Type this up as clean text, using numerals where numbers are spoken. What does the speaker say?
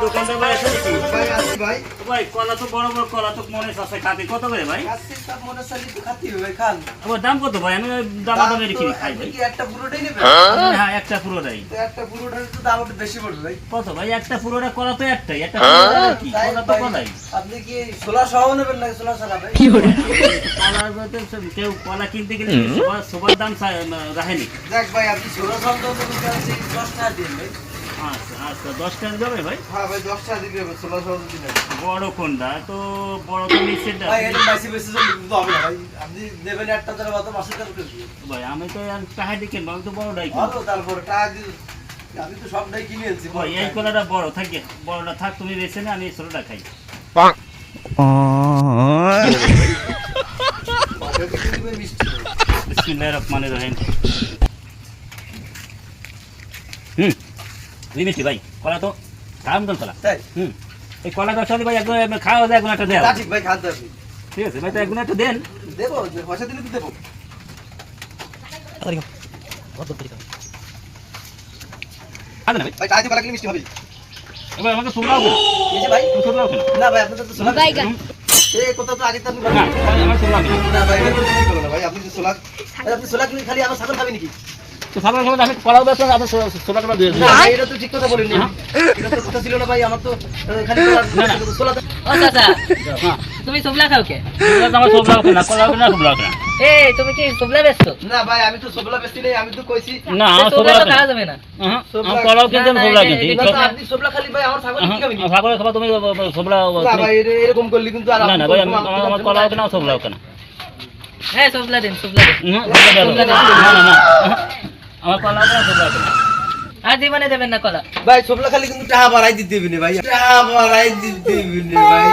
দোকানদার ভাই আছে নাকি? ভাই আসি ভাই। ভাই কলা তো বড় বড় কলা তো মনে আছে খাতে কত করে ভাই? আসছে সব মনে চালি তো খাতি হবে ভাই খান। আবার দাম কত ভাই? আমি দামাদামি রেখে খাই ভাই। কি একটা পুরোটাই নেবে? হ্যাঁ একটা পুরোটাই। তো একটা পুরোটার তো দাম একটু বেশি পড়বে ভাই। কত ভাই? একটা পুরোটা কলা তো একটাই। একটা পুরোটা কি? তাই কলা তো ভাই, কলাই। আপনি কি ছোলা সহ নেবেন নাকি ছোলা ছাড়া ভাই? কলা বলতে কেউ কলা কিনতে গেলে সবার দাম রাখেনি। দেখ ভাই আপনি ছোলা সহ তো নেবেন তাহলে 10 টাকা দিন ভাই। আচ্ছা আচ্ছা 10 টাকা যাবে ভাই? হ্যাঁ ভাই 10 টাকা দিতে হবে ছোলা সহ দিন। বড় কোনটা? তো বড় তো নিচের ভাই এটা বেশি বেশি তো হবে না ভাই। আপনি নেবেন একটা ধরে মত মাসে টাকা করে দিন। ভাই আমি তো আর টাকা দিয়ে কিনবো, আমি তো বড়টাই কিনবো। ভালো তারপরে টাকা দিন। আমি তো সবটাই কিনে আনছি ভাই এই কলাটা বড় থাকে, বড়টা থাক তুমি বেছে না, আমি ছোটটা খাই। বিসমিল্লাহির রহমানির রহিম। মিষ্টি ভাই কলা তো দাম দল কলা। তাই এই কলা গাছ ভাই একদম খাওয়া যায়, এখন একটা দেন। ঠিক ভাই খান তো আপনি। ঠিক আছে ভাই, তো এখন একটা দেন। দেবো পয়সা দিলে তো দেবো। আদে না ভাই, ভাই টাকা দিয়ে বালাকি মিষ্টি হবে। এবার আমাকে শুকনাও কেন? এই যে ভাই শুকনাও কেন? না ভাই আপনাদের তো ছোলা বাইগান এই কথা তো আগে তো আপনি না বলেন ভাই, আমার শুকনাও কেন? না ভাই এটা তো ঠিক হলো না ভাই আপনি তো ছোলা আপনি ছোলা কিনে খালি আমার ছাগল খাবেন নাকি? তো সাধারণ সময় আমি কলাও বেশ আপনার ছোটটা দিয়ে না ভাই এটা তো ঠিক কথা বলেন না এটা তো কথা ছিল না ভাই আমার তো খালি ছোলা ও চাচা হ্যাঁ তুমি সুবলা খাও কে? আমার শুকনাও কেন? কলাও কেন? শুকনাও কেন? এই তুমি কি সুবলা বেচছো? না ভাই আমি তো সবলা বেশি নেই আমি তো কইছি না আমার সুবলা শুকনাও তো কেন? খাওয়া যাবে না। আমার কলাও কিনতে আমি শুকনাও কিনছি। না তো আপনি সবলা খালি ভাই আমার ছাগল কি খাবেন? সাগরে খাবার তুমি শুকনাও না ভাই এরকম করলি কিন্তু আর না না ভাই, আমার কলাও কেন? শুকনাও কেন? হ্যাঁ সুবলা দিন সুবলা দিন। না না না, আমার কলাও কেন? শুকনাও কেন? আর জীবনে দেবেন না কলা। ভাই সবলা খালি কিন্তু টাকা বাড়াই দিতে দিবি না ভাই টাকা বাড়াই দিতে দিবি না ভাই